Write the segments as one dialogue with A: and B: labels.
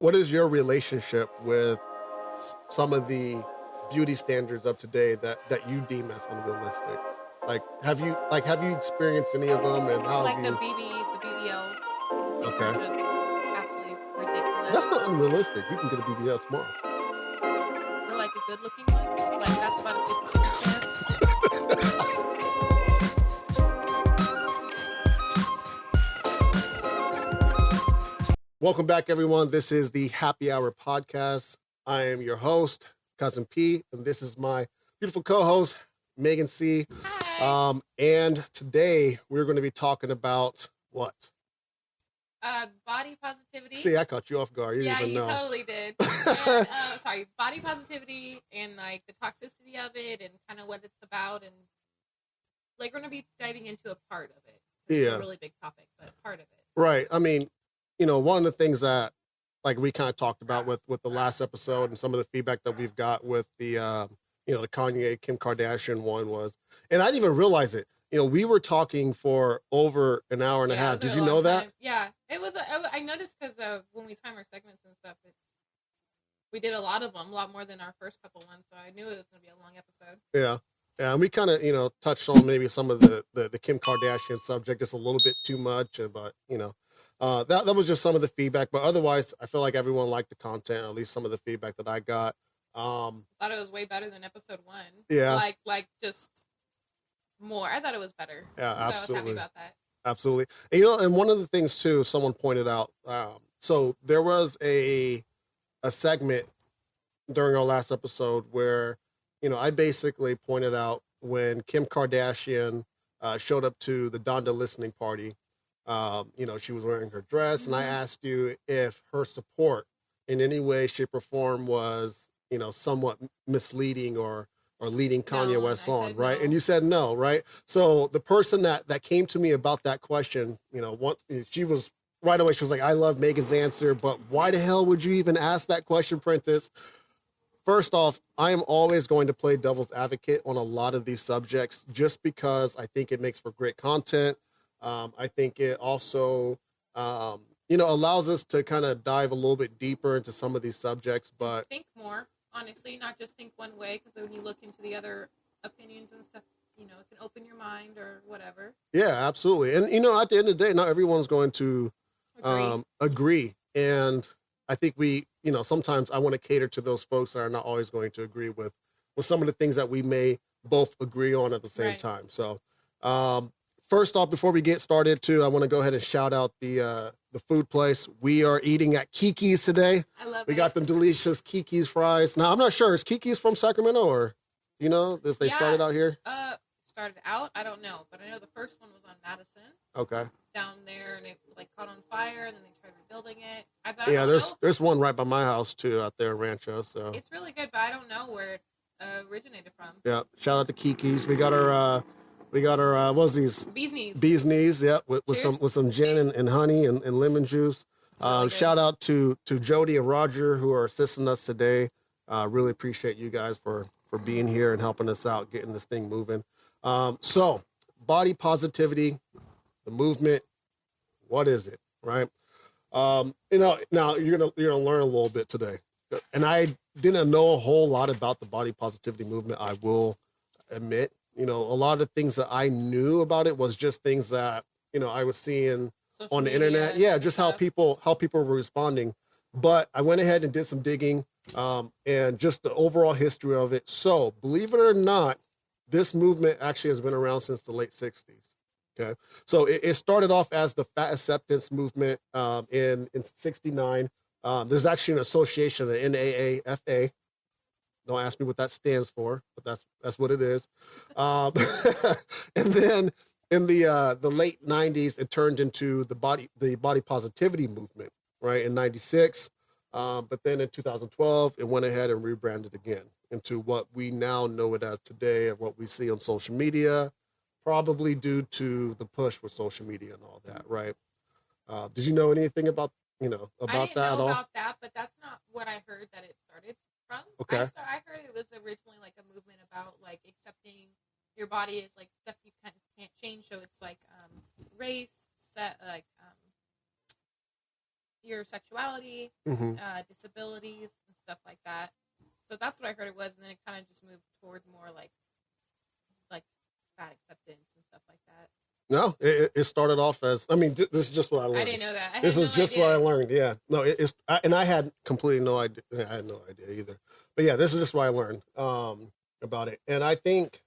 A: what is your relationship with some of the beauty standards of today that you deem as unrealistic? Have you experienced any of them, and how have
B: Like
A: you?
B: the BBLs. I think they're
A: Okay,
B: just absolutely
A: that's
B: ridiculous.
A: not unrealistic. You can get a BBL tomorrow.
B: But like a good looking one, like that's about a 50-50 chance.
A: Welcome back, everyone. This is the Happy Hour podcast. I am your host, Cousin P, and this is my beautiful co-host, Megan C.
B: Hi.
A: And today we're going to be talking about what?
B: Body positivity.
A: See, I caught you off guard. You
B: Yeah,
A: didn't even
B: you
A: know.
B: totally did. And, sorry, body positivity and like the toxicity of it and kind of what it's about, and like we're gonna be diving into a part of it. It's
A: Yeah.
B: a really big topic, but a part of it.
A: Right. I mean, one of the things that like we kind of talked about with the last episode and some of the feedback that we've got with the Kanye Kim Kardashian one was, and I didn't even realize it. We were talking for over an hour and a half.
B: It was
A: Did
B: a
A: you
B: long
A: know that?
B: time. Yeah, it was. I noticed because when we time our segments and stuff, we did a lot of them, a lot more than our first couple ones. So I knew it was going to be a long episode.
A: Yeah. Yeah, and we kind of, touched on maybe some of the Kim Kardashian subject just a little bit too much, but that was just some of the feedback. But otherwise, I feel like everyone liked the content, at least some of the feedback that I got.
B: Thought it was way better than episode 1.
A: Yeah.
B: Like just more. I thought it was better.
A: Yeah,
B: So I was happy
A: absolutely.
B: about that.
A: Absolutely. And one of the things too, someone pointed out. So there was a segment during our last episode where, I basically pointed out when Kim Kardashian showed up to the Donda listening party. She was wearing her dress, and I asked you if her support in any way, shape, or form was, somewhat misleading or leading Kanye
B: No,
A: West
B: I
A: on,
B: said
A: right?
B: no.
A: And you said no, right? So the person that came to me about that question, she was right away. She was like, "I love Megan's answer, but why the hell would you even ask that question, Prentice?" First off, I am always going to play devil's advocate on a lot of these subjects just because I think it makes for great content. I think it also, allows us to kind of dive a little bit deeper into some of these subjects. But
B: Think more, honestly, not just think one way, because when you look into the other opinions and stuff, it can open your mind or whatever.
A: yeah, absolutely. And, at the end of the day, not everyone's going to agree. And I think sometimes I want to cater to those folks that are not always going to agree with some of the things that we may both agree on at the same
B: Right.
A: time. So, first off, before we get started, too, I want to go ahead and shout out the food place. We are eating at Kiki's today.
B: I love
A: We
B: it.
A: got them delicious Kiki's fries. Now, I'm not sure, is Kiki's from Sacramento, or if they started out here?
B: Started out, I don't know, but I know the first one was on Madison
A: Okay.
B: down there, and it like caught on fire, and then they tried rebuilding it. I
A: Yeah,
B: don't know.
A: there's one right by my house too out there in Rancho. So
B: It's really good, but I don't know where it originated from.
A: yeah, shout out to Kiki's. We got our what's these?
B: Bees knees.
A: Bees knees, yeah, with
B: Cheers.
A: some gin and honey and lemon juice.
B: It's really good.
A: Shout out to Jody and Roger who are assisting us today. Really appreciate you guys for being here and helping us out, getting this thing moving. So body positivity, the movement, what is it, right? Now you're gonna learn a little bit today, and I didn't know a whole lot about the body positivity movement. I will admit, a lot of the things that I knew about it was just things that I was seeing
B: Social
A: on the
B: media
A: internet.
B: and
A: Yeah,
B: other
A: just
B: stuff.
A: how people were responding. But I went ahead and did some digging, and just the overall history of it. So believe it or not, this movement actually has been around since the late 60s. Okay. So it started off as the fat acceptance movement in 69. There's actually an association, the NAAFA. Don't ask me what that stands for, but that's what it is. And then in the late 90s, it turned into the body positivity movement, right, in 96. But then in 2012, it went ahead and rebranded again into what we now know it as today, or what we see on social media, probably due to the push with social media and all that, right? Did you know anything about
B: I
A: about
B: didn't
A: that at
B: know
A: all?
B: about that, but that's not what I heard that it started from.
A: Okay.
B: I heard it was originally like a movement about like accepting your body as like stuff you can't change. So it's like race, set, like your sexuality,
A: Hmm.
B: disabilities, and stuff like that. So that's what I heard it was, and then it kind of just moved towards more like fat acceptance and stuff like that.
A: No, it started off as, I mean, this is just what I
B: I
A: learned.
B: didn't know that. I
A: This
B: had
A: is
B: no
A: just
B: idea.
A: what I learned. Yeah. No, and I had completely no idea. I had no idea either. But yeah, this is just what I learned about it. And I think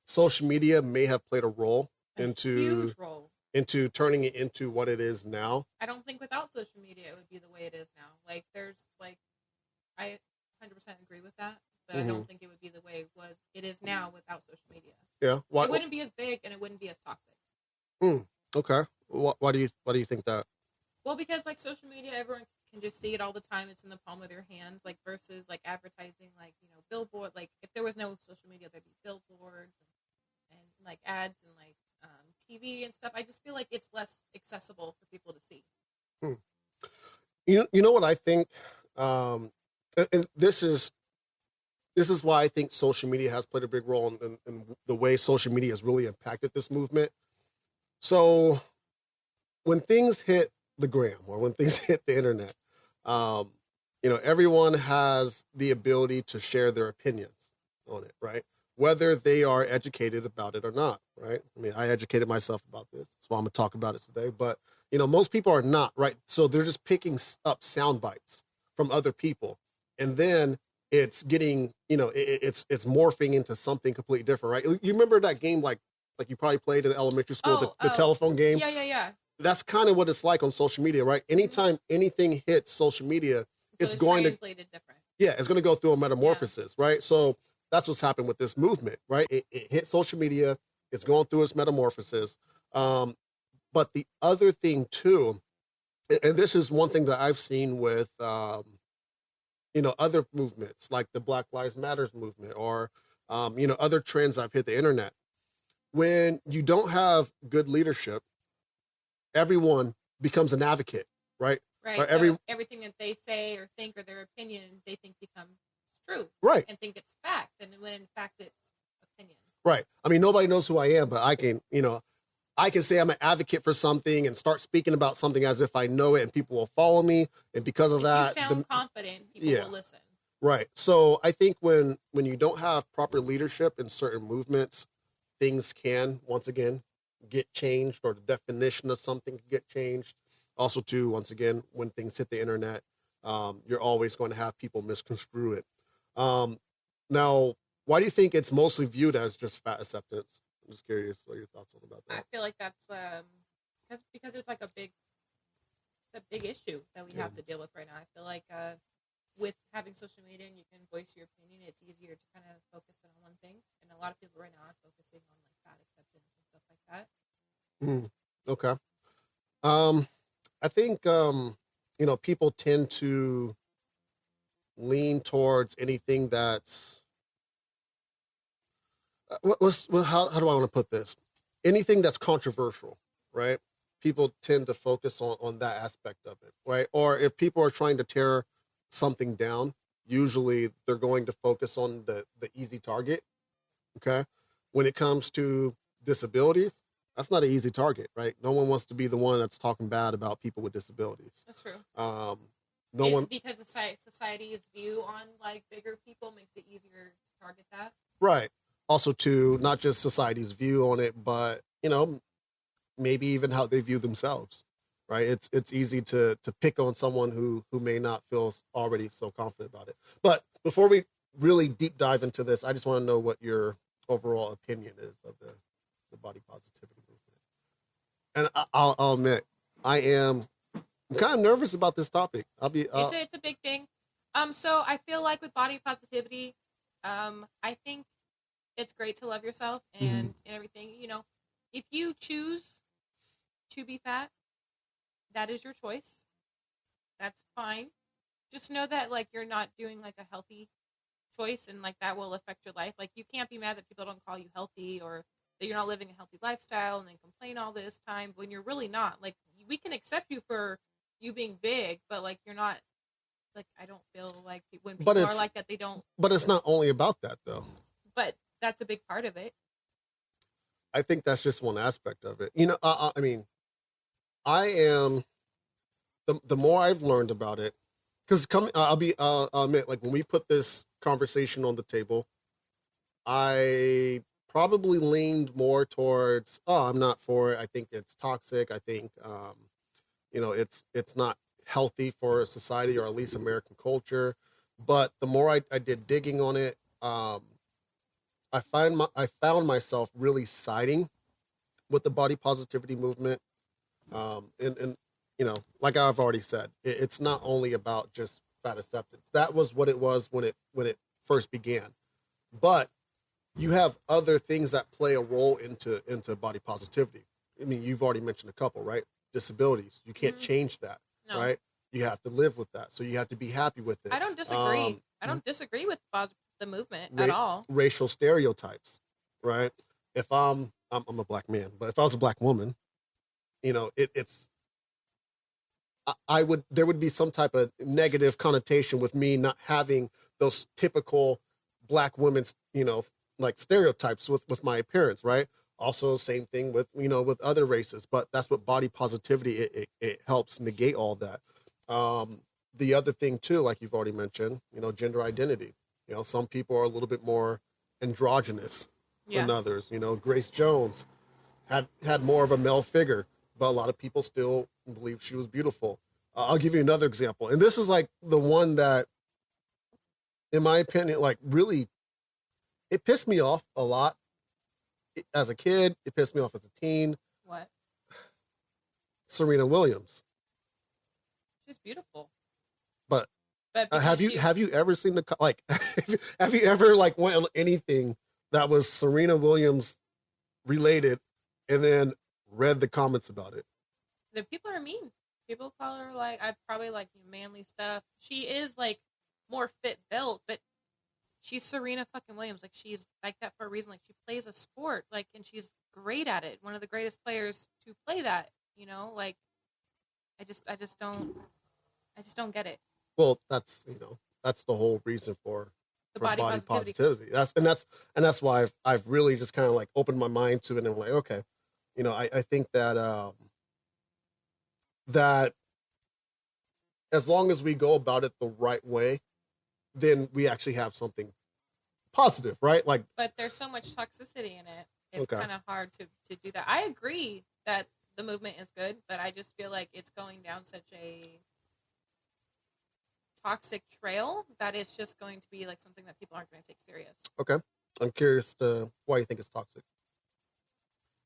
A: social media may have played a role
B: A
A: into
B: huge role.
A: into turning it into what it is now.
B: I don't think without social media it would be the way it is now. Like there's like I 100% agree with that, but I
A: Mhm.
B: don't think it would be the way it is now without social media.
A: Yeah. Why?
B: It wouldn't be as big and it wouldn't be as toxic.
A: Okay. Why do you think that?
B: Well, because like social media, everyone can just see it all the time. It's in the palm of their hands. Like versus like advertising, like billboard. Like if there was no social media, there'd be billboards and like ads and like TV and stuff. I just feel like it's less accessible for people to see.
A: Hmm. You know what I think? And this is why I think social media has played a big role in the way social media has really impacted this movement. So when things hit the gram or when things hit the internet, um, everyone has the ability to share their opinions on it, right? Whether they are educated about it or not, right? I mean, I educated myself about this, so I'm gonna talk about it today. But most people are not, right? So they're just picking up sound bites from other people, and then it's getting, it's morphing into something completely different, right? You remember that game, like you probably played in elementary school, the telephone game.
B: Yeah.
A: That's kind of what it's like on social media, right? Anytime anything hits social media,
B: So
A: it's going to
B: translated different.
A: yeah, it's going to go through a metamorphosis, right? So that's what's happened with this movement, right? It hit social media, it's going through its metamorphosis. But the other thing too, and this is one thing that I've seen with other movements like the Black Lives Matters movement or other trends I've hit the internet. When you don't have good leadership, everyone becomes an advocate, right?
B: Right. So everything that they say or think or their opinion, they think becomes true.
A: Right.
B: And think it's fact. And when in fact it's opinion.
A: Right. I mean, nobody knows who I am, but I can say I'm an advocate for something and start speaking about something as if I know it and people will follow me. And because of that,
B: you sound confident, people will listen.
A: Right. So I think when you don't have proper leadership in certain movements, things can, once again, get changed, or the definition of something can get changed. Also, too, once again, when things hit the internet, you're always going to have people misconstrue it. Now, why do you think it's mostly viewed as just fat acceptance? I'm just curious what your thoughts on about that.
B: I feel like that's because it's like a big issue that we have to deal with right now. I feel like with having social media and you can voice your opinion, it's easier to kind of focus on one thing. And a lot of people right now are focusing on like fat acceptance and stuff like that.
A: Okay. I think people tend to lean towards anything that's how do I want to put this? Anything that's controversial, right? People tend to focus on that aspect of it, right? Or if people are trying to tear something down, usually they're going to focus on the easy target. Okay. When it comes to disabilities, that's not an easy target, right? No one wants to be the one that's talking bad about people with disabilities.
B: That's true. Because the society's view on like bigger people makes it easier to target that.
A: Right. Also, to not just society's view on it, but maybe even how they view themselves. Right. It's easy to pick on someone who may not feel already so confident about it. But before we really deep dive into this, I just want to know what your overall opinion is of the body positivity movement. And I'll admit, I'm kind of nervous about this topic.
B: It's a big thing. So I feel like with body positivity, I think it's great to love yourself and everything. If you choose to be fat, that is your choice. That's fine. Just know that like you're not doing like a healthy choice, and like that will affect your life. Like you can't be mad that people don't call you healthy or that you're not living a healthy lifestyle and then complain all this time when you're really not. Like we can accept you for you being big, but like you're not. Like I don't feel like when people are like that, they don't.
A: But it's not only about that though.
B: But that's a big part of it.
A: I think that's just one aspect of it. I mean, I am the more I've learned about it, because I'll admit, like when we put this conversation on the table, I probably leaned more towards, oh, I'm not for it. I think it's toxic. I think, it's not healthy for society or at least American culture. But the more I did digging on it, I found myself really siding with the body positivity movement. And like I've already said, it's not only about just fat acceptance. That was what it was when it first began. But you have other things that play a role into body positivity. I mean, you've already mentioned a couple, right? Disabilities. You can't change that,
B: No.
A: right? You have to live with that. So you have to be happy with it.
B: I don't disagree. I don't disagree with the movement at all.
A: Racial stereotypes, right? If I'm a black man, but if I was a black woman, it's there would be some type of negative connotation with me not having those typical black women's, like stereotypes with my appearance, right? Also, same thing with other races, but that's what body positivity, it helps negate all that. The other thing too, like you've already mentioned, gender identity. Some people are a little bit more androgynous than others. Grace Jones had more of a male figure, but a lot of people still believe she was beautiful. I'll give you another example, and this is like the one that, in my opinion, like really, it pissed me off a lot as a kid. It pissed me off as a teen.
B: What?
A: Serena Williams.
B: She's beautiful.
A: But have you ever seen have you ever went on anything that was Serena Williams related and then read the comments about it?
B: The people are mean. People call her I probably manly stuff. She is more fit built, but she's Serena fucking Williams. She's like that for a reason. She plays a sport, and she's great at it. One of the greatest players to play that. I just don't get it.
A: Well, that's the whole reason for body positivity. That's why I've really just kind of opened my mind to it, and I'm like, okay, I think that that as long as we go about it the right way, then we actually have something positive, right?
B: But there's so much toxicity in it. It's kind of hard to do that. I agree that the movement is good, but I just feel like it's going down such a toxic trail that it's just going to be something that people aren't going to take serious.
A: Okay. I'm curious to why you think it's toxic.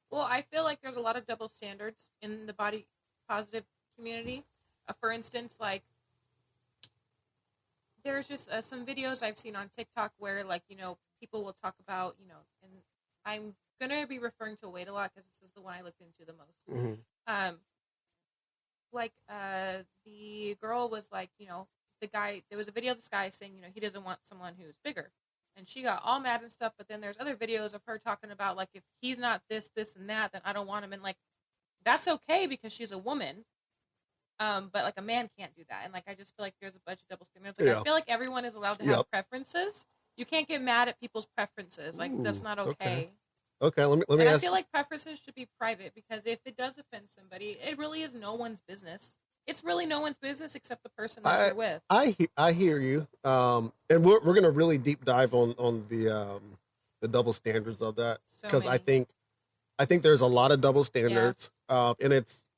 B: Well, I feel like there's a lot of double standards in the body positive community. For instance, there's just some videos I've seen on TikTok where people will talk about, and I'm going to be referring to weight a lot because this is the one I looked into the most.
A: Mm-hmm.
B: The girl was the guy, there was a video of this guy saying, he doesn't want someone who's bigger. And she got all mad and stuff, but then there's other videos of her talking about, if he's not this, and that, then I don't want him. And, that's okay because she's a woman. But, a man can't do that. And, I just feel like there's a bunch of double standards. I feel like everyone is allowed to have preferences. You can't get mad at people's preferences. That's not okay.
A: Okay, let me ask.
B: I feel like preferences should be private because if it does offend somebody, it really is no one's business. It's really no one's business except the person that you're with.
A: I hear you. And we're gonna really deep dive on the double standards of that because I think there's a lot of double standards. And it's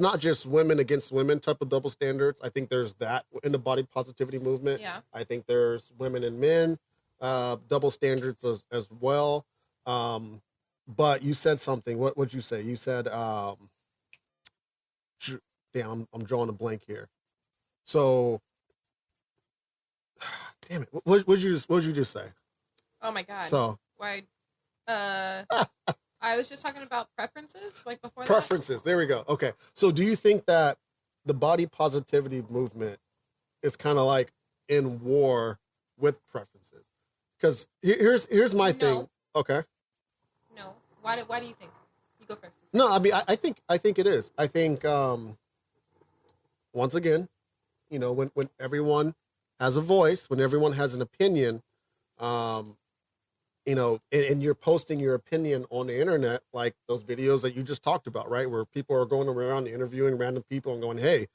A: not just women against women type of double standards. I think there's that in the body positivity movement.
B: Yeah.
A: I think there's women and men double standards as well. But you said something. What would you say? You said, damn, I'm drawing a blank here. So, damn it. What would you just say?
B: Oh my God.
A: So,
B: why? I was just talking about preferences, before that.
A: Preferences. There we go. Okay. So do you think that the body positivity movement is kind of in war with preferences? Because here's my thing. Okay.
B: No. Why do you think? You go first.
A: No, I mean I think it is. I think once again, when everyone has a voice, when everyone has an opinion, and you're posting your opinion on the internet, like those videos that you just talked about, right? Where people are going around interviewing random people and going, hey,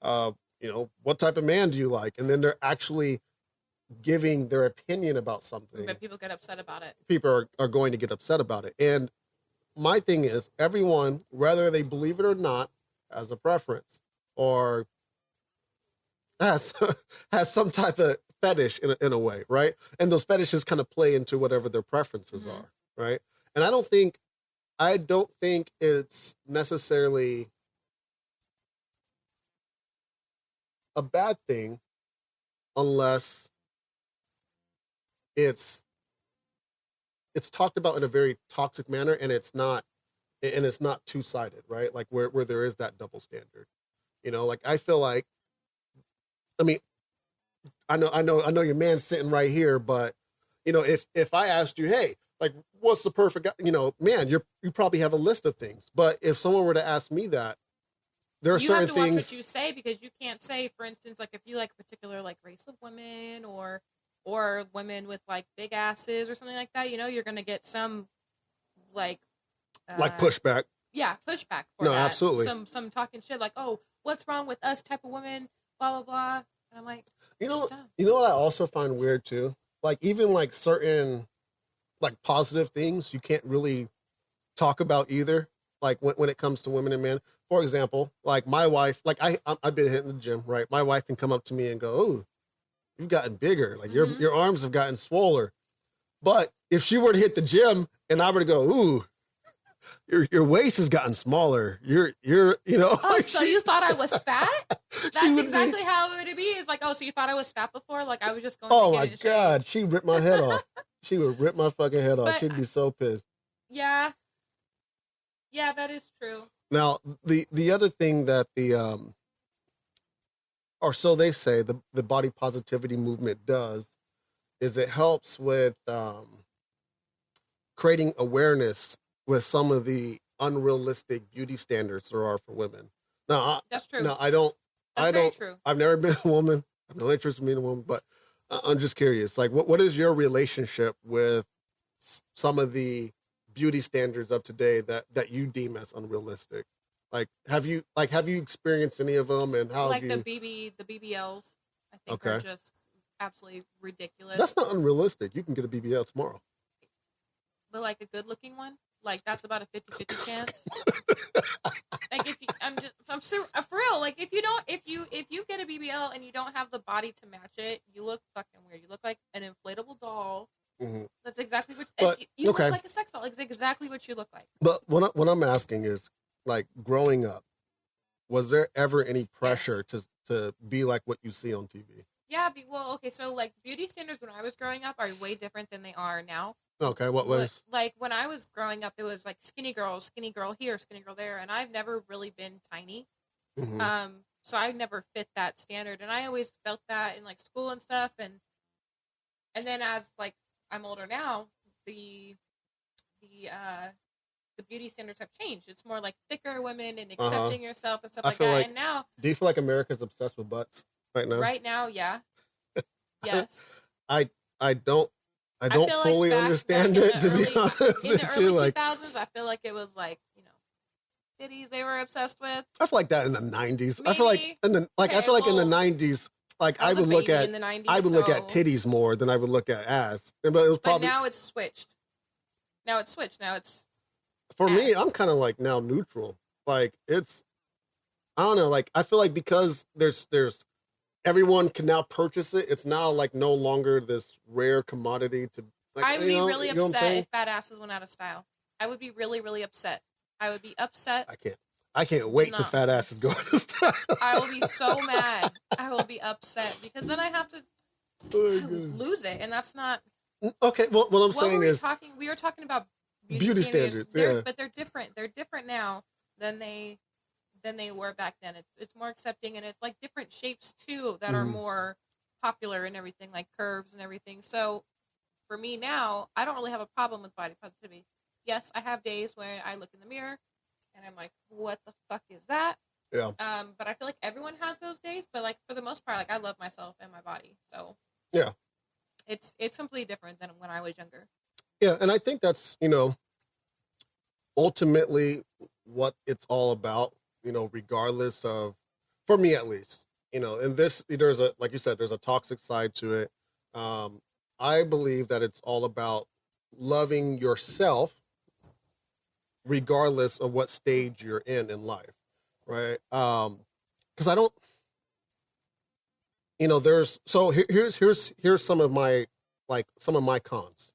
A: what type of man do you like? And then they're actually giving their opinion about something.
B: But people get upset about it.
A: People are going to get upset about it. And my thing is, everyone, whether they believe it or not, has a preference or has some type of fetish in a way, right? And those fetishes kind of play into whatever their preferences are, right? And I don't think it's necessarily a bad thing unless it's talked about in a very toxic manner, and it's not two-sided, right? Like where there is that double standard. Like I feel like, I mean, I know your man's sitting right here, but if I asked you, hey, like what's the perfect guy, man, you probably have a list of things. But if someone were to ask me that, there are certain things. You have to watch
B: what you say, because you can't say, for instance, like if you like a particular like race of women or women with like big asses or something like that, you're gonna get some like
A: pushback.
B: Yeah, pushback for
A: no,
B: that.
A: Absolutely.
B: Some talking shit like, oh, what's wrong with us type of women, blah blah blah. And I'm like,
A: you know what I also find weird too? Like even like certain like positive things you can't really talk about either. Like when it comes to women and men. For example, like my wife, like I've been hitting the gym, right? My wife can come up to me and go, oh, you've gotten bigger. Like your arms have gotten swoller. But if she were to hit the gym and I were to go, ooh, your waist has gotten smaller. You're
B: Oh,
A: like
B: so you thought I was fat? That's exactly how it would be. It's like, oh, so you thought I was fat before? Like I was just going.
A: Oh my God, she ripped my head off. She would rip my fucking head off. She'd be so pissed.
B: Yeah, that is true.
A: Now the other thing that or so they say, the body positivity movement does, is it helps with creating awareness with some of the unrealistic beauty standards there are for women. Now,
B: that's true.
A: Now, I don't.
B: Very true.
A: I've never been a woman. I have no interest in being a woman, but I'm just curious. Like, what is your relationship with some of the beauty standards of today that you deem as unrealistic? Like, have you experienced any of them, and how
B: like
A: have you?
B: the BBLs? I think are just absolutely ridiculous.
A: That's not unrealistic. You can get a BBL tomorrow.
B: But like a good looking one, like that's about a 50-50 chance. Like if you, I'm for real. Like if you get a BBL and you don't have the body to match it, you look fucking weird. You look like an inflatable doll. Mm-hmm. That's exactly what you look like, a sex doll. It's exactly what you look like.
A: But what I'm asking is, like, growing up, was there ever any pressure to be like what you see on TV?
B: Yeah. Well, okay. So like beauty standards when I was growing up are way different than they are now.
A: Okay, what was?
B: Like when I was growing up, it was like skinny girl here, skinny girl there, and I've never really been tiny. Mm-hmm. So I never fit that standard, and I always felt that in like school and stuff, and then as like I'm older now, the beauty standards have changed. It's more like thicker women and accepting yourself and stuff like that. And now,
A: do you feel like America's obsessed with butts right now?
B: Right now, yeah. Yes.
A: I don't fully understand it, to be honest.
B: In the early 2000s, I feel like it was like, titties they were obsessed with.
A: I feel like that in the 90s.
B: Maybe.
A: I feel like in the in the 90s, like I would look at look at titties more than I would look at ass. But it was probably,
B: but now it's switched. Now it's
A: for
B: ass.
A: me, I'm kind of like now neutral. Like it's, I don't know. Like I feel like because there's everyone can now purchase it. It's now like no longer this rare commodity to. Like,
B: I would be really upset if fat asses went out of style. I would be really, really upset. I would be upset.
A: I can't wait till fat asses go out of style.
B: I will be so mad. I will be upset because then I have to lose it, and that's not.
A: Okay, well, what I'm saying is
B: we were talking about
A: beauty standards.
B: But they're different. They're different now than they were back then. It's more accepting, and it's like different shapes too that are more popular and everything, like curves and everything. So for me now, I don't really have a problem with body positivity. Yes, I have days when I look in the mirror and I'm like, what the fuck is that?
A: Yeah.
B: But I feel like everyone has those days, but like for the most part, like I love myself and my body. So
A: yeah,
B: it's completely different than when I was younger.
A: Yeah, and I think that's, ultimately what it's all about, regardless of, for me at least, and this, there's a, like you said, there's a toxic side to it. Um, I believe that it's all about loving yourself regardless of what stage you're in life, right? Because I don't, there's, so here's some of my, like, some of my cons,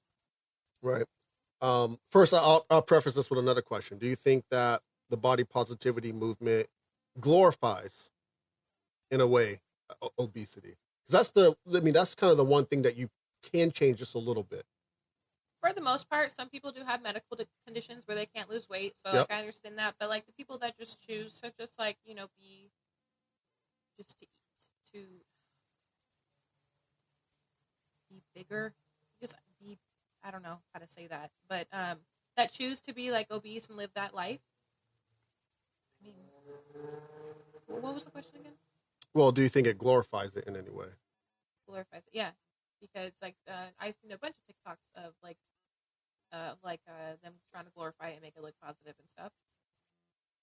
A: right? First, I'll preface this with another question. Do you think that the body positivity movement glorifies, in a way, obesity? Because that's kind of the one thing that you can change just a little bit.
B: For the most part, some people do have medical conditions where they can't lose weight. So,
A: Yep.
B: like, I understand that. But, like, the people that just choose to just, like, be just to eat, to be bigger, just be, I don't know how to say that, but that choose to be, like, obese and live that life. I mean, what was the question again?
A: Well, do you think it glorifies it in any way?
B: Glorifies it, yeah. Because, like, I've seen a bunch of TikToks of, like, them trying to glorify it and make it look positive and stuff.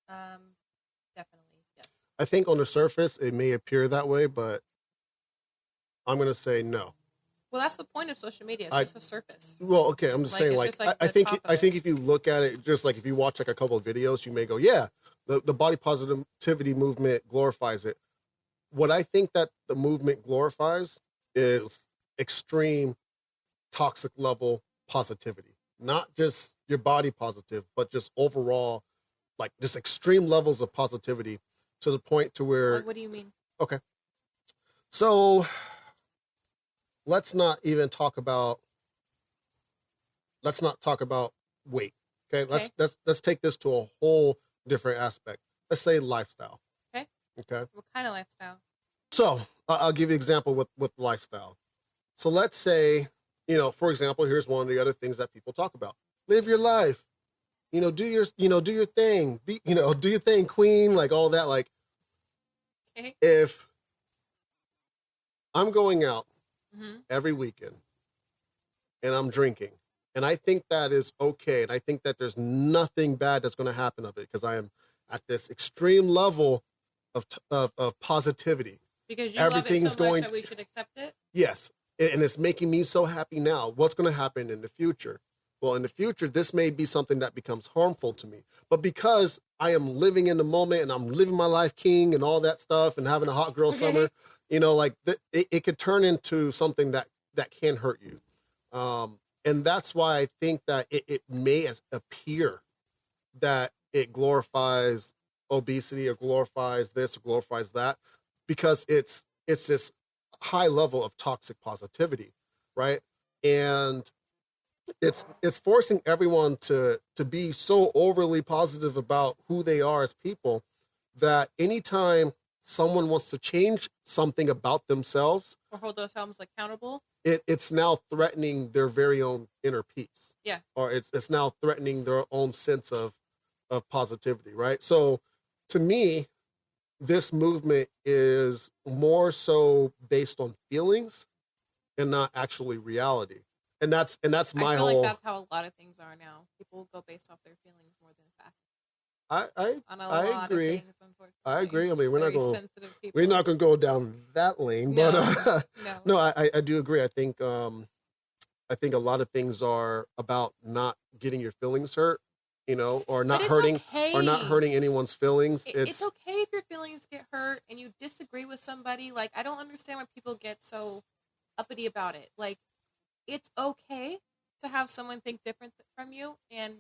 B: Definitely, yes.
A: I think on the surface it may appear that way, but I'm gonna say no.
B: Well, that's the point of social media. It's just a surface.
A: Well, okay, I'm just saying, like, I think if you look at it, just like if you watch like a couple of videos, you may go, yeah, the body positivity movement glorifies it. What I think that the movement glorifies is extreme toxic level positivity, not just your body positive, but just overall, like, just extreme levels of positivity to the point to where.
B: Like, what do you mean?
A: Okay, so let's not even talk about. Let's not talk about weight. Okay, let's take this to a whole different aspect. Let's say lifestyle.
B: Okay.
A: Okay.
B: What kind of lifestyle?
A: So I'll give you an example with lifestyle. So let's say, for example, here's one of the other things that people talk about: live your life. Do your thing. Do your thing, queen. Like all that. Like,
B: okay.
A: If I'm going out
B: mm-hmm.
A: every weekend and I'm drinking, and I think that is okay, and I think that there's nothing bad that's going to happen of it because I am at this extreme level of positivity.
B: Because you love it so much that we should accept it?
A: Yes. And it's making me so happy now. What's going to happen in the future? Well, in the future, this may be something that becomes harmful to me. But because I am living in the moment and I'm living my life king and all that stuff and having a hot girl summer, it could turn into something that can hurt you. And that's why I think that it may appear that it glorifies obesity or glorifies this or glorifies that, because it's this high level of toxic positivity, right? And it's forcing everyone to be so overly positive about who they are as people that anytime someone wants to change something about themselves
B: or hold themselves accountable,
A: it's now threatening their very own inner peace.
B: Yeah.
A: Or it's now threatening their own sense of positivity, right? So to me, this movement is more so based on feelings and not actually reality. And that's my whole.
B: Like that's how a lot of things are now. People go based off their feelings more than facts.
A: I agree.
B: Things,
A: I agree. I mean, we're not going to go down that lane,
B: no,
A: but
B: no,
A: I do agree. I think a lot of things are about not getting your feelings hurt, or not hurting anyone's feelings.
B: It's okay if your feelings get hurt and you disagree with somebody. Like, I don't understand why people get so uppity about it. Like, it's okay to have someone think different from you, and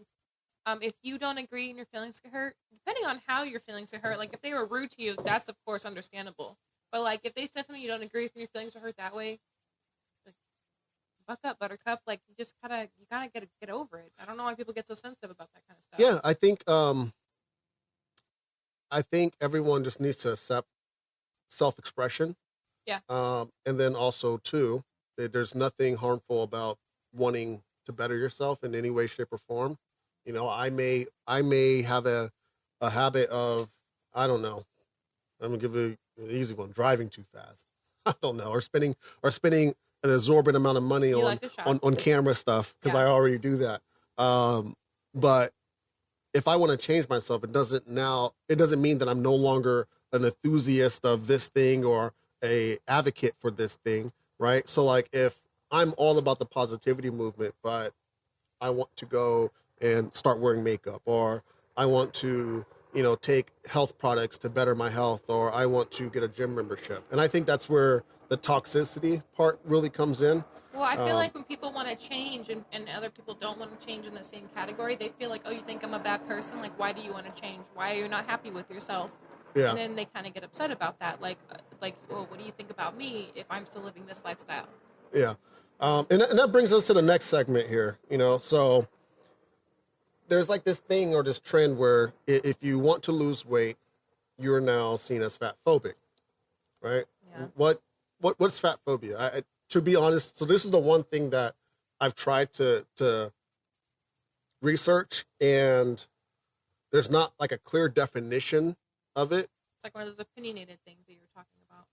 B: if you don't agree and your feelings get hurt, depending on how your feelings get hurt, like if they were rude to you, that's of course understandable. But like if they said something you don't agree with and your feelings are hurt that way, like, buck up, buttercup. Like you gotta get over it. I don't know why people get so sensitive about that kind of stuff.
A: Yeah, I think everyone just needs to accept self-expression.
B: Yeah.
A: And then also too, there's nothing harmful about wanting to better yourself in any way, shape, or form. I may have a habit of, I don't know, I'm gonna give you an easy one: driving too fast. I don't know, or spending an exorbitant amount of money
B: You
A: on,
B: like to shop.
A: on camera stuff because I already do that. But if I want to change myself, it doesn't mean that I'm no longer an enthusiast of this thing or a advocate for this thing, right? So like if I'm all about the positivity movement, but I want to go and start wearing makeup, or I want to, take health products to better my health, or I want to get a gym membership. And I think that's where the toxicity part really comes in.
B: Well, I feel like when people want to change and other people don't want to change in the same category, they feel like, oh, you think I'm a bad person? Like, why do you want to change? Why are you not happy with yourself?
A: Yeah.
B: And then they kind of get upset about that. Like, oh, what do you think about me if I'm still living this lifestyle?
A: Yeah. And that brings us to the next segment here, so there's like this thing or this trend where if you want to lose weight, you're now seen as fat phobic, right?
B: Yeah.
A: What's fat phobia? To be honest, so this is the one thing that I've tried to research, and there's not like a clear definition of it.
B: It's like one of those opinionated things that you were talking about.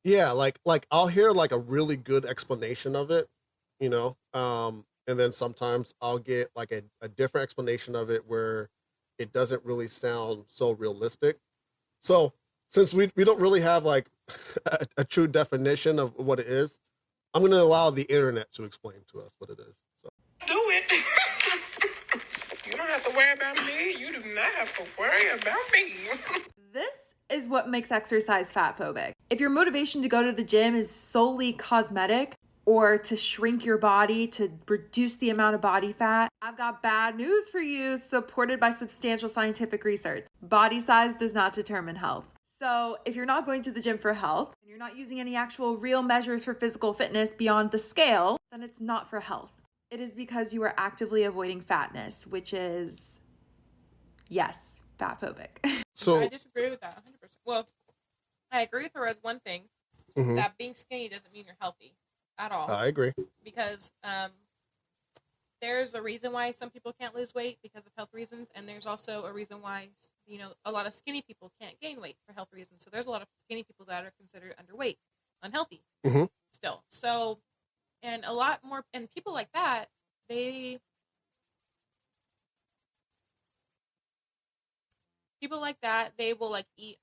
A: Yeah, like I'll hear like a really good explanation of it, and then sometimes I'll get like a different explanation of it where it doesn't really sound so realistic. So since we don't really have like a true definition of what it is, I'm going to allow the internet to explain to us what it is. So.
C: Do it. You don't have to worry about me. You do not have to worry about me.
D: This is what makes exercise fat phobic. If your motivation to go to the gym is solely cosmetic or to shrink your body to reduce the amount of body fat, I've got bad news for you, supported by substantial scientific research. Body size does not determine health. So if you're not going to the gym for health, and you're not using any actual real measures for physical fitness beyond the scale, then it's not for health. It is because you are actively avoiding fatness, which is, yes, fat phobic.
A: So
B: I disagree with that 100%. Well, I agree with her with one thing, that being skinny doesn't mean you're healthy at all.
A: I agree.
B: Because there's a reason why some people can't lose weight because of health reasons, and there's also a reason why, a lot of skinny people can't gain weight for health reasons. So there's a lot of skinny people that are considered underweight, unhealthy still. So, and a lot more, and people like that, they will like eat,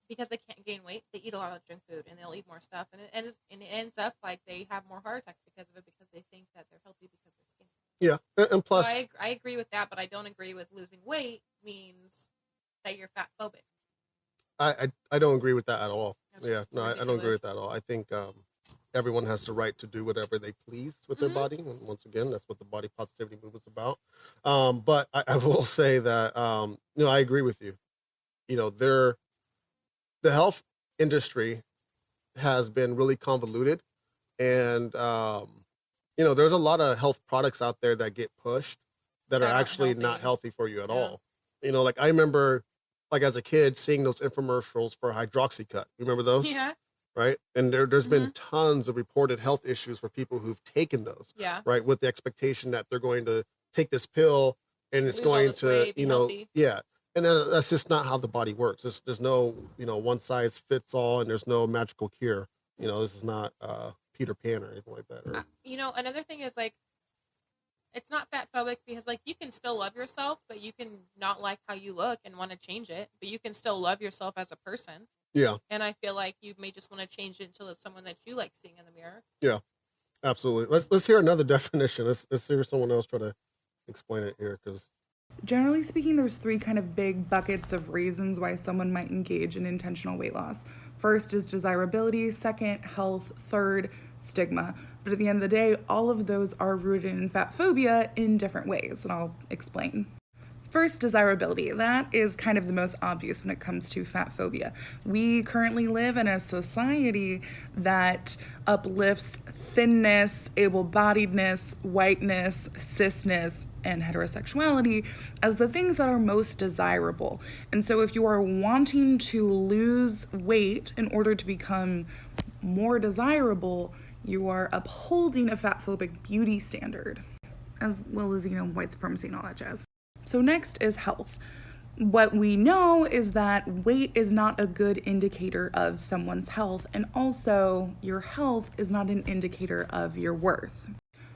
B: because they can't gain weight, they eat a lot of junk food and they'll eat more stuff, and it ends up like they have more heart attacks because of it, because they think that they're healthy because they're skinny.
A: Yeah, and plus,
B: so I agree with that, but I don't agree with losing weight means that you're fat phobic.
A: I don't agree with that at all.
B: That's
A: I don't agree with that at all. I think everyone has the right to do whatever they please with their body, and once again, that's what the body positivity movement's about. But I will say that I agree with you. The health industry has been really convoluted, and there's a lot of health products out there that get pushed that are actually not healthy for you at all. Like I remember, like as a kid, seeing those infomercials for Hydroxycut. You remember those?
B: Yeah.
A: Right? And there's been tons of reported health issues for people who've taken those.
B: Yeah.
A: Right? With the expectation that they're going to take this pill and it's
B: Lose all
A: going
B: this
A: to,
B: weight, be healthy.
A: yeah. And that's just not how the body works. There's no, one size fits all, and there's no magical cure. This is not Peter Pan or anything like that. Or,
B: another thing is like, it's not fat phobic because like you can still love yourself, but you can not like how you look and want to change it, but you can still love yourself as a person.
A: Yeah.
B: And I feel like you may just want to change it until it's someone that you like seeing in the mirror.
A: Yeah, absolutely. Let's hear another definition. Let's hear someone else try to explain it here, because
E: generally speaking, there's three kind of big buckets of reasons why someone might engage in intentional weight loss. First is desirability, second, health, third, stigma. But at the end of the day, all of those are rooted in fat phobia in different ways, and I'll explain. First, desirability. That is kind of the most obvious when it comes to fat phobia. We currently live in a society that uplifts thinness, able-bodiedness, whiteness, cisness, and heterosexuality as the things that are most desirable. And so if you are wanting to lose weight in order to become more desirable, you are upholding a fat-phobic beauty standard, as well as, white supremacy and all that jazz. So next is health. What we know is that weight is not a good indicator of someone's health, and also your health is not an indicator of your worth.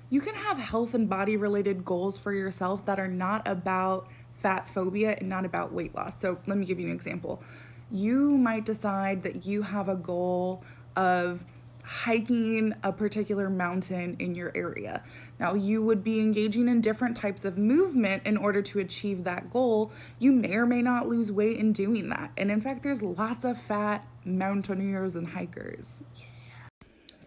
E: You can have health and body related goals for yourself that are not about fat phobia and not about weight loss. So, let me give you an example. You might decide that you have a goal of hiking a particular mountain in your area. Now, you would be engaging in different types of movement in order to achieve that goal. You may or may not lose weight in doing that. And in fact, there's lots of fat mountaineers and hikers.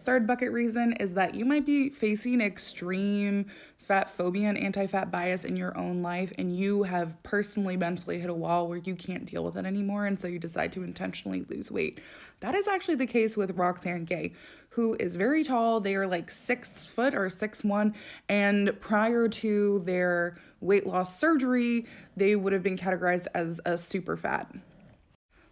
E: Third bucket reason is that you might be facing extreme fat phobia and anti-fat bias in your own life, and you have personally mentally hit a wall where you can't deal with it anymore, and so you decide to intentionally lose weight. That is actually the case with Roxanne Gay, who is very tall. They are like 6 foot or 6'1", and prior to their weight loss surgery, they would have been categorized as a super fat.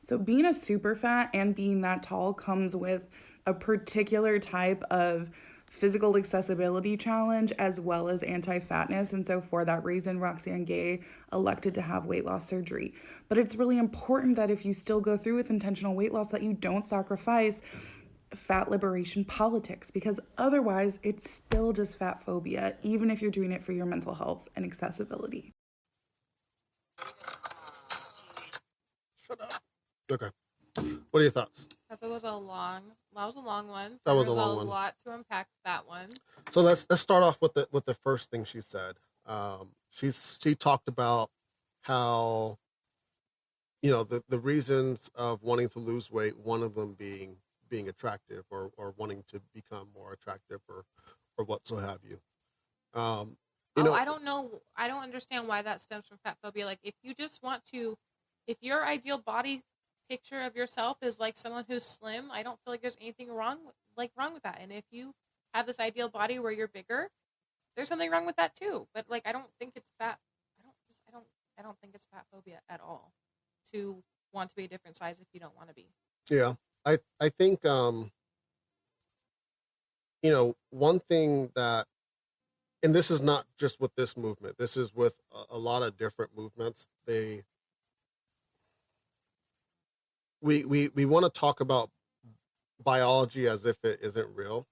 E: So being a super fat and being that tall comes with a particular type of physical accessibility challenge as well as anti-fatness. And so for that reason, Roxanne Gay elected to have weight loss surgery. But it's really important that if you still go through with intentional weight loss, that you don't sacrifice fat liberation politics, because otherwise it's still just fat phobia, even if you're doing it for your mental health and accessibility.
A: Shut up. Okay. What are your thoughts?
B: That was a long one.
A: That was a
B: There
A: long one.
B: a lot to unpack that one.
A: So let's start off with the first thing she said. She talked about how, you know, the reasons of wanting to lose weight, one of them being attractive or wanting to become more attractive or what so have you. You know,
B: I don't know. I don't understand why that stems from fat phobia. Like, if you just want to, if your ideal body picture of yourself is like someone who's slim, I don't feel like there's anything wrong with that. And if you have this ideal body where you're bigger, there's something wrong with that too. But like, I don't think it's fat. I don't think it's fat phobia at all to want to be a different size if you don't want to be.
A: Yeah, I think you know, one thing that, and this is not just with this movement, this is with a lot of different movements. We want to talk about biology as if it isn't real,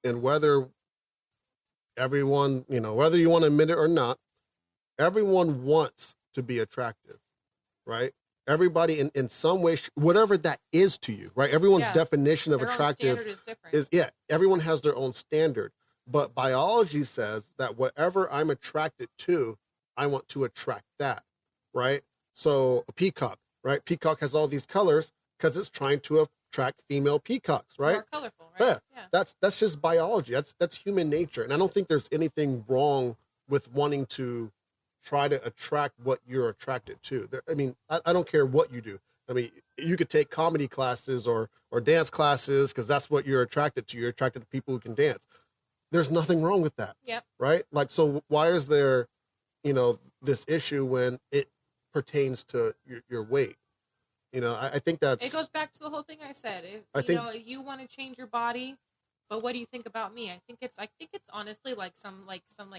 A: and whether everyone, you know, whether you want to admit it or not, everyone wants to be attractive, right? Everybody in some way, whatever that is to you, right? Everyone's definition of
B: Their own
A: attractive
B: standard is different.
A: is everyone has their own standard. But biology says that whatever I'm attracted to, I want to attract that, right? So a peacock, right? Peacock has all these colors because it's trying to attract female peacocks, right?
B: More colorful, right?
A: Yeah. That's just biology. That's human nature. And I don't think there's anything wrong with wanting to try to attract what you're attracted to. I mean, I don't care what you do. I mean, you could take comedy classes or dance classes because that's what you're attracted to. You're attracted to people who can dance. There's nothing wrong with that.
B: Yep.
A: Right? Like, so why is there, you know, this issue when it pertains to your weight? You know, I think that's...
B: It goes back to the whole thing I said. If,
A: I think,
B: you know, you want to change your body, but what do you think about me? I think it's honestly like some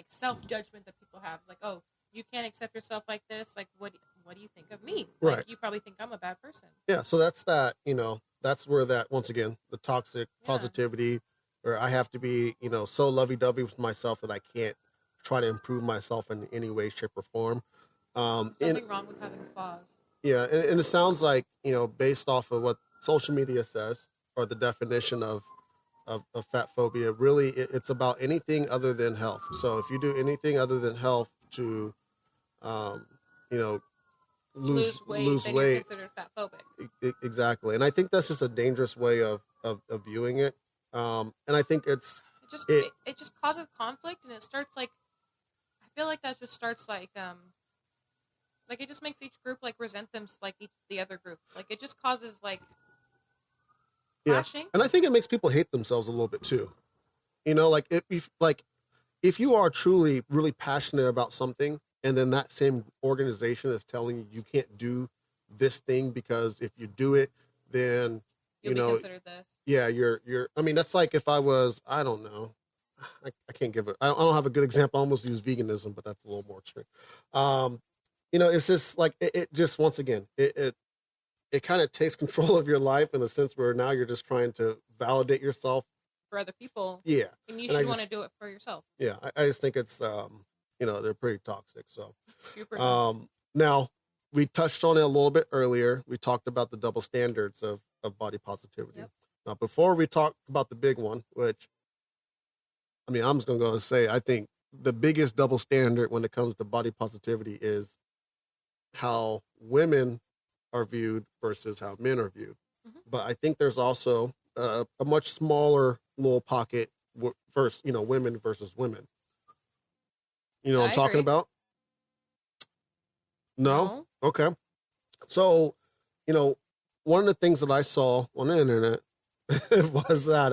B: self-judgment that people have. Like, oh, you can't accept yourself like this. Like, what do you think of me?
A: Right.
B: Like, you probably think I'm a bad person.
A: Yeah. So that's that, you know, that's where that, once again, the toxic positivity, where I have to be, you know, so lovey-dovey with myself that I can't try to improve myself in any way, shape, or form.
B: Something wrong with having flaws.
A: Yeah. And it sounds like, you know, based off of what social media says, or the definition of fat phobia, really it's about anything other than health. So if you do anything other than health to, you know, lose weight,
B: you're considered fat phobic.
A: Exactly. And I think that's just a dangerous way of viewing it. And I think it
B: just causes conflict, and it starts like, I feel like that just starts like it just makes each group like resent them like the other group. Like, it just causes like clashing.
A: Yeah. And I think it makes people hate themselves a little bit too. You know, like if you are truly really passionate about something, and then that same organization is telling you can't do this thing because if you do it, then
B: you'll be considered this.
A: Yeah, you're. I mean, that's like if I was, I don't know, I can't give it. I don't have a good example. I almost use veganism, but that's a little more extreme. it's just like it just once again it kind of takes control of your life in the sense where now you're just trying to validate yourself.
B: For other people.
A: Yeah.
B: And you
A: And I
B: should want to
A: just-
B: do it for yourself.
A: Yeah, I just think it's they're pretty toxic. So
B: Super nice.
A: now we touched on it a little bit earlier. We talked about the double standards of body positivity.
B: Yep.
A: Now before we talk about the big one, which I'm just gonna go and say I think the biggest double standard when it comes to body positivity is how women are viewed versus how men are viewed.
B: Mhm.
A: But I think there's also a much smaller little pocket first, women versus women. You know what
B: I
A: I'm talking
B: agree.
A: about? No? Okay. So, one of the things that I saw on the internet was that,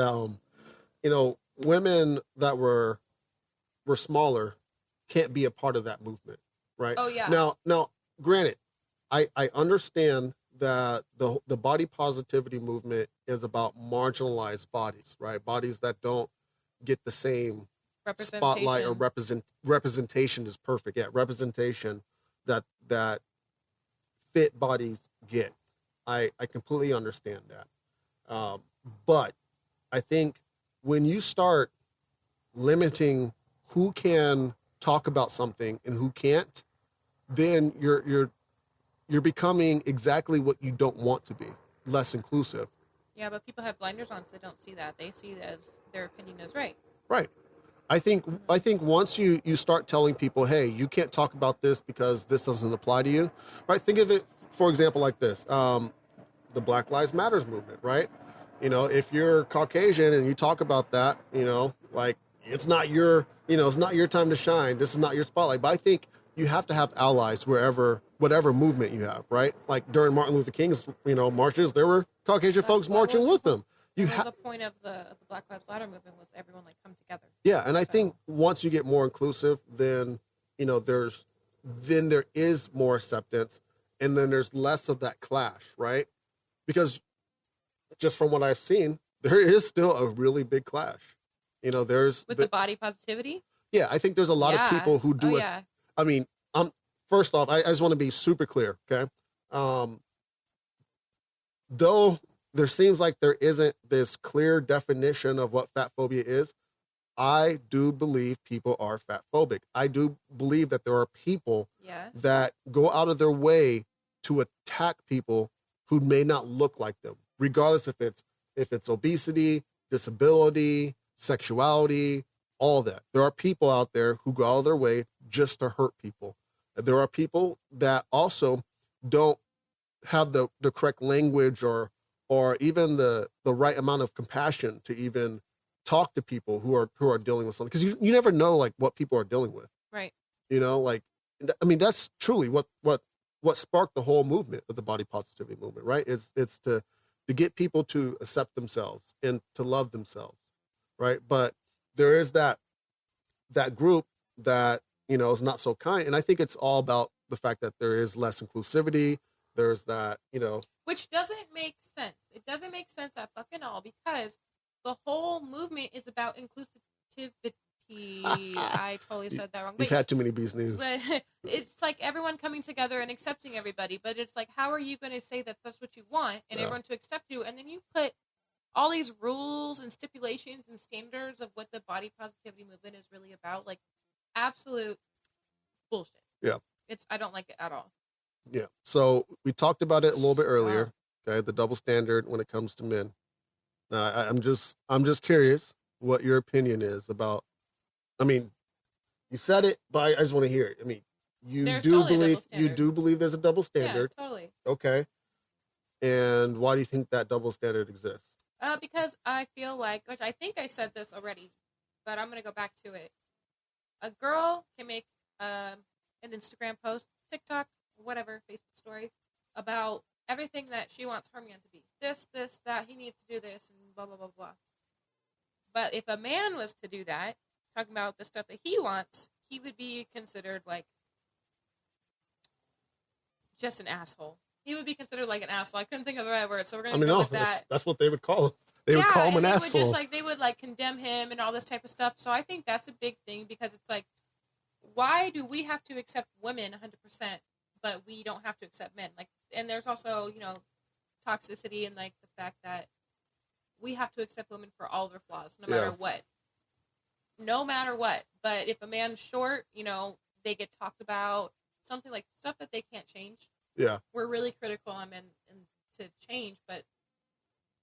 A: women that were smaller can't be a part of that movement, right?
B: Oh, yeah.
A: Now, granted, I understand that the body positivity movement is about marginalized bodies, right? Bodies that don't get the same spotlight or representation is perfect. Yeah, representation that fit bodies get. I completely understand that. But I think when you start limiting who can talk about something and who can't, then you're becoming exactly what you don't want to be, less inclusive.
B: Yeah, but people have blinders on, so they don't see that. They see it as their opinion is right.
A: Right. I think once you start telling people, hey, you can't talk about this because this doesn't apply to you, right? Think of it, for example, like this. The Black Lives Matters movement, right? If you're Caucasian and you talk about that, like it's not your time to shine. This is not your spotlight. But I think you have to have allies whatever movement you have, right? Like during Martin Luther King's, marches, there were Caucasian folks marching with them.
B: That was the point of the Black Lives Matter movement, was everyone come together.
A: Yeah, and I think once you get more inclusive, then there is more acceptance, and then there's less of that clash, right? Because just from what I've seen, there is still a really big clash. There's
B: with the body positivity.
A: Yeah, I think there's a lot of people who do it.
B: Yeah.
A: I mean, first off, I just want to be super clear, okay? Though there seems like there isn't this clear definition of what fat phobia is, I do believe people are fat phobic. I do believe that there are people that go out of their way to attack people who may not look like them, regardless if it's obesity, disability, sexuality, all that. There are people out there who go out of their way just to hurt people. There are people that also don't have the correct language or even the right amount of compassion to even talk to people who are dealing with something, because you never know like what people are dealing with.
B: Right.
A: That's truly what sparked the whole movement of the body positivity movement, right? It's to get people to accept themselves and to love themselves, right? But there is that group that is not so kind, and I think it's all about the fact that there is less inclusivity. There's that,
B: which doesn't make sense. It doesn't make sense at fucking all, because the whole movement is about inclusivity. I totally said that wrong.
A: You've had too many B's news.
B: But it's like everyone coming together and accepting everybody. But it's like, how are you going to say that that's what you want and everyone to accept you? And then you put all these rules and stipulations and standards of what the body positivity movement is really about. Like, absolute bullshit.
A: Yeah.
B: I don't like it at all.
A: Yeah. So we talked about it a little bit earlier. Okay. The double standard when it comes to men. Now, I'm just curious what your opinion is about. I mean, you said it, but I just want to hear it. I mean, you do believe there's a double standard.
B: Yeah, totally.
A: Okay. And why do you think that double standard exists?
B: Because I feel like, which I think I said this already, but I'm going to go back to it. A girl can make an Instagram post, TikTok, whatever, Facebook story, about everything that she wants her man to be. This, that, he needs to do this, and blah, blah, blah, blah. But if a man was to do that, talking about the stuff that he wants, he would be considered like just an asshole. He would be considered like an asshole. I couldn't think of the right word, so we're going to go with that.
A: That's what they would call him. They would call him an asshole.
B: They would condemn him and all this type of stuff. So I think that's a big thing, because it's like, why do we have to accept women 100%, but we don't have to accept men. Like, and there's also, you know, toxicity and like the fact that we have to accept women for all their flaws, no matter what. No matter what. But if a man's short, you know, they get talked about, something like stuff that they can't change.
A: Yeah.
B: We're really critical on men and to change, but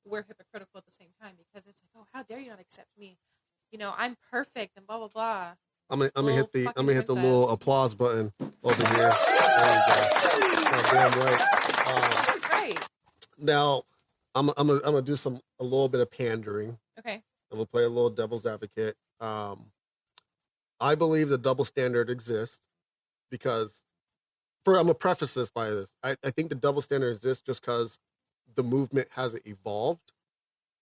B: we're hypocritical at the same time because it's like, oh, how dare you not accept me? You know, I'm perfect and blah blah blah.
A: I'm gonna hit the little applause button over here. There we go. Oh, damn right.
B: Right.
A: Now, I'm gonna do a little bit of pandering.
B: Okay.
A: I'm gonna play a little devil's advocate. I believe the double standard exists because, I'm gonna preface this by this. I think the double standard exists just because the movement hasn't evolved.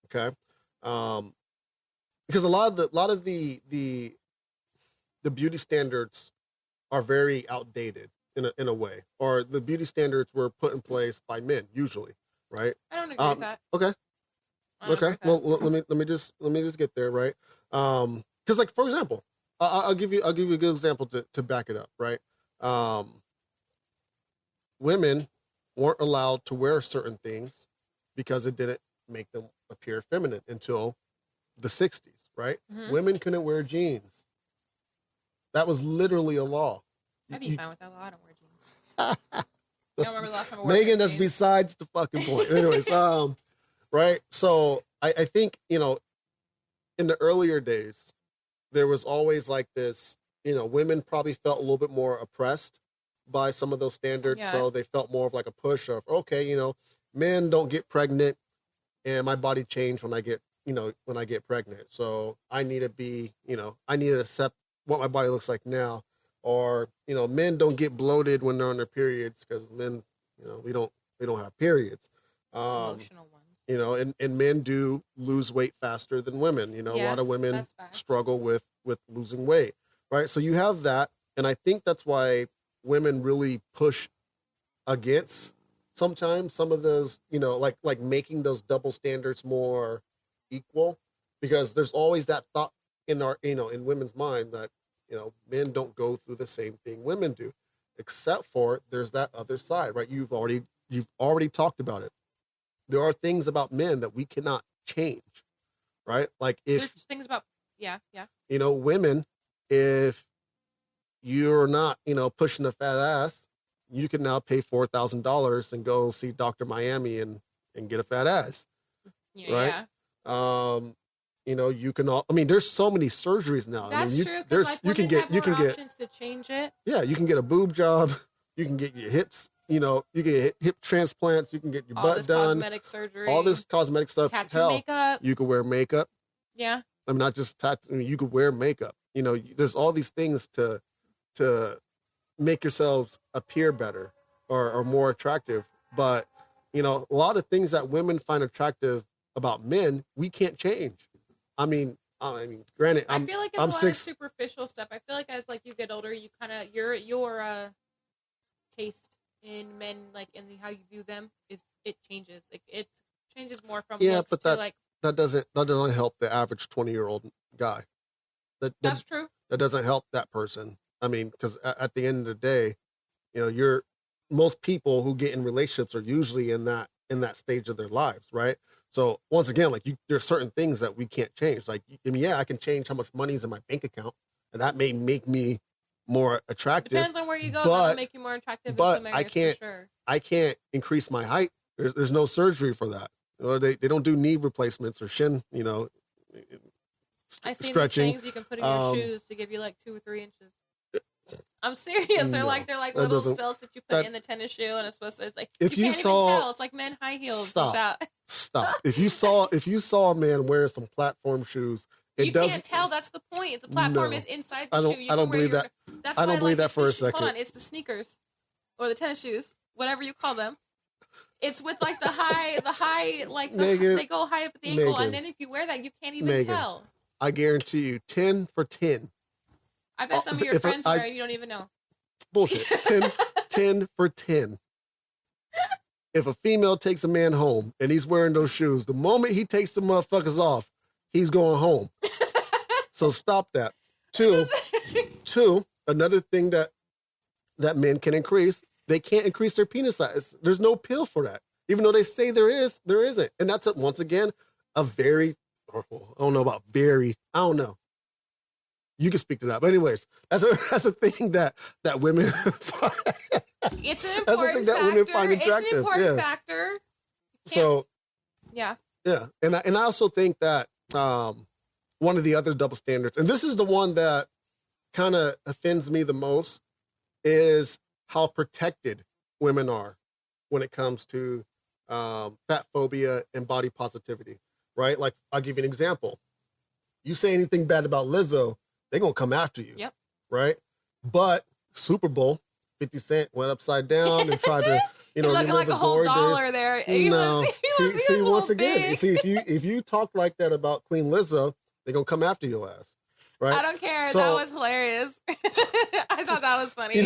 A: Okay. Because a lot of the beauty standards are very outdated in a way, or the beauty standards were put in place by men usually, right?
B: I don't agree with that.
A: Okay. Okay. Well, let me just get there, right? Because like for example, I'll give you a good example to back it up, right? Women weren't allowed to wear certain things because it didn't make them appear feminine until the 60s, right? Mm-hmm. Women couldn't wear jeans. That was literally a law.
B: I'd be fine with that law. I don't wear jeans. I don't remember the last time I wore
A: Megan, that's besides the fucking point. Anyways, right? So I think, you know, in the earlier days, there was always like this, you know, women probably felt a little bit more oppressed by some of those standards. Yeah. So they felt more of like a push of, okay, you know, men don't get pregnant and my body changed when I get pregnant. So I need to be, you know, I need to accept what my body looks like now. Or, you know, men don't get bloated when they're on their periods because men, you know, we don't have periods.
B: Emotional ones.
A: You know, and men do lose weight faster than women. You know, a lot of women struggle with losing weight, right? So you have that. And I think that's why women really push against sometimes some of those, you know, like making those double standards more equal, because there's always that thought in our, you know, in women's mind that, you know, men don't go through the same thing women do, except for there's that other side, right? You've already talked about it. There are things about men that we cannot change, right? Like if
B: there's things about, yeah.
A: You know, women, if you're not, you know, pushing a fat ass, you can now pay $4,000 and go see Dr. Miami and get a fat ass, right? Yeah. You know, you can all. I mean, there's so many surgeries now.
B: That's true. Like you can get options to change it.
A: Yeah, you can get a boob job. You can get your hips. You know, you can get hip transplants. You can get your butt done.
B: Cosmetic surgery.
A: All this cosmetic stuff.
B: Tattoo makeup.
A: You can wear makeup.
B: Yeah.
A: I mean, not just tattoo. I mean, you could wear makeup. You know, there's all these things to make yourselves appear better or more attractive. But you know, a lot of things that women find attractive about men, we can't change. I mean, granted,
B: I feel like it's a lot of superficial stuff. I feel like as like you get older, you kind of your taste in men, like in how you view them, it changes. Like it changes more from looks
A: but
B: to like
A: that doesn't help the average 20-year-old guy.
B: That's true.
A: That doesn't help that person. I mean, because at the end of the day, you know, most people who get in relationships are usually in that stage of their lives, right? So once again, like there's certain things that we can't change. Like, I mean, yeah, I can change how much money is in my bank account, and that may make me more attractive.
B: Depends on where you go. That'll make you more attractive.
A: But
B: in some areas, for sure.
A: I can't increase my height. There's no surgery for that. You know, they don't do knee replacements or shin. You know,
B: I see
A: stretching.
B: these things you can put in your shoes to give you like 2 or 3 inches. I'm serious. They're like little stilts that you put in the tennis shoe, and it's supposed to. It's like you can't even tell. It's like men high heels.
A: Stop. If you saw a man wearing some platform shoes, you can't
B: tell. That's the point. The platform is inside the shoe.
A: I don't believe that. I don't believe that for a second.
B: Hold on, it's the sneakers or the tennis shoes, whatever you call them. It's with like the high, like they go high up at the ankle, and then if you wear that, you can't even tell.
A: I guarantee you, 10 for 10.
B: I bet some of your friends wear it, you don't even know.
A: Bullshit. 10 for 10. If a female takes a man home and he's wearing those shoes, the moment he takes the motherfuckers off, he's going home. So stop that. Two, another thing that men can increase They can't increase their penis size. There's no pill for that. Even though they say there isn't. And that's, once again, a very, I don't know about very, I don't know. You can speak to that. But anyways, that's a thing that women find.
B: It's an important
A: That's a thing that
B: factor.
A: women find attractive.
B: It's an important factor.
A: So,
B: yeah.
A: Yeah. And I also think that one of the other double standards, and this is the one that kind of offends me the most, is how protected women are when it comes to fat phobia and body positivity, right? Like, I'll give you an example. You say anything bad about Lizzo, they're going to come after you.
B: Yep.
A: Right? But Super Bowl, 50 Cent went upside down and tried to,
B: looking like a whole dollar there. He was
A: once again, if you talk like that about Queen Lizzo, they're going to come after your ass. Right?
B: I don't care.
A: So,
B: that was hilarious. I thought that was funny.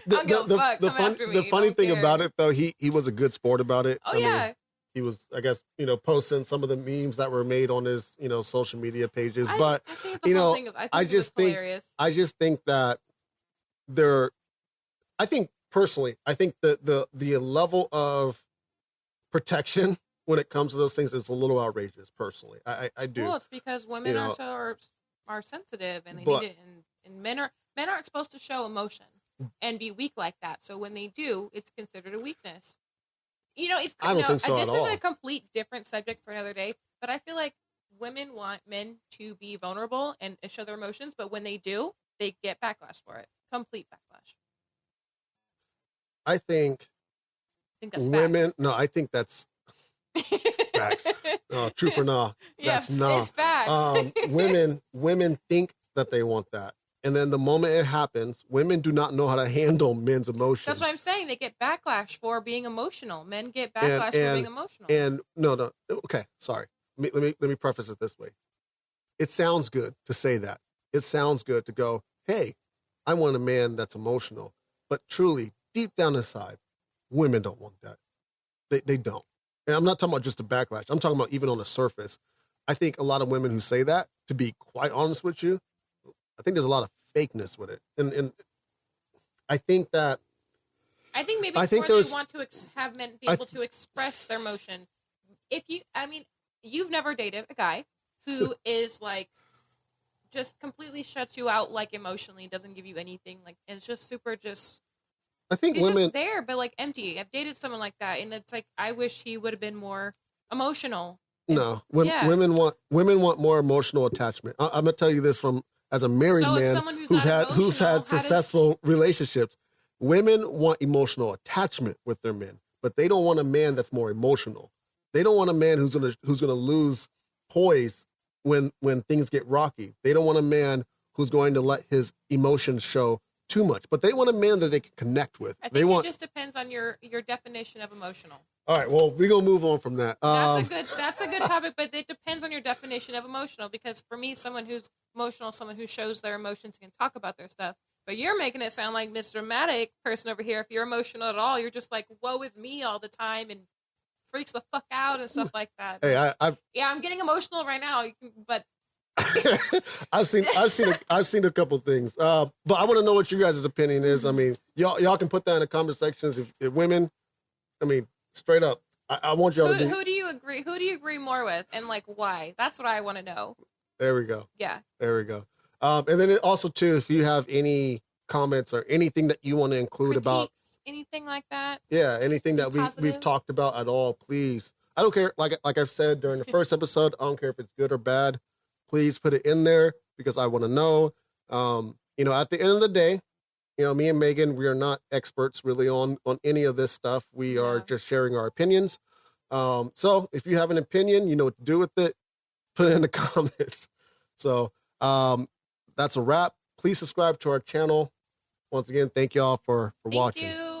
A: The funny thing about it, though, he was a good sport about it.
B: Oh, yeah.
A: He was, I guess, posting some of the memes that were made on his, social media pages. But, I just think that I think personally, the level of protection when it comes to those things is a little outrageous. Personally, I do.
B: Well, it's because women are sensitive and they need it, and men aren't supposed to show emotion and be weak like that. So when they do, it's considered a weakness. I don't think so this is a complete different subject for another day, but I feel like women want men to be vulnerable and show their emotions, but when they do, they get backlash for it. Complete backlash.
A: I think
B: that's
A: women.
B: Facts.
A: No, I think that's facts. No, truth or no, that's no.
B: It's facts.
A: Women think that they want that. And then the moment it happens, women do not know how to handle men's emotions.
B: That's what I'm saying. They get backlash for being emotional. Men get backlash for being emotional.
A: And no. Okay, sorry. Let me preface it this way. It sounds good to say that. It sounds good to go, hey, I want a man that's emotional. But truly, deep down inside, women don't want that. They don't. And I'm not talking about just the backlash. I'm talking about even on the surface. I think a lot of women who say that, to be quite honest with you, I think there's a lot of fakeness with it. And I think that...
B: I think maybe it's more they want to have men be able to express their emotion. You've never dated a guy who is like, just completely shuts you out, like emotionally, doesn't give you anything. Like, and it's just super
A: I think
B: he's
A: women...
B: just there, but like empty. I've dated someone like that, and it's like, I wish he would have been more emotional.
A: No, women want more emotional attachment. I'm going to tell you this as a married man who's had successful relationships. Women want emotional attachment with their men, but they don't want a man that's more emotional. They don't want a man who's gonna lose poise when things get rocky. They don't want a man who's going to let his emotions show too much, but they want a man that they can connect with.
B: I think it just depends on your definition of emotional.
A: All right, well, we're gonna move on from that.
B: That's a good topic, but it depends on your definition of emotional. Because for me, someone who's emotional, someone who shows their emotions and can talk about their stuff. But you're making it sound like Mr. Dramatic person over here. If you're emotional at all, you're just like, woe is me all the time and freaks the fuck out and stuff like that.
A: Hey,
B: I'm getting emotional right now, but
A: I've seen a couple things. But I want to know what you guys' opinion is. I mean, y'all can put that in the comment sections. If women, I mean, straight up, I want y'all to be.
B: Who do you agree? Who do you agree more with, and like why? That's what I want to know.
A: There we go.
B: Yeah.
A: There we go. And then also too, if you have any comments or anything that you want to include about
B: anything like that.
A: Yeah, anything that we've talked about at all, please. I don't care. Like I've said during the first episode, I don't care if it's good or bad. Please put it in there because I want to know. At the end of the day, me and Megan, we are not experts really on any of this stuff. We are just sharing our opinions. So if you have an opinion, you know what to do with it, put it in the comments. So that's a wrap. Please subscribe to our channel. Once again, thank y'all for watching.
B: Thank you.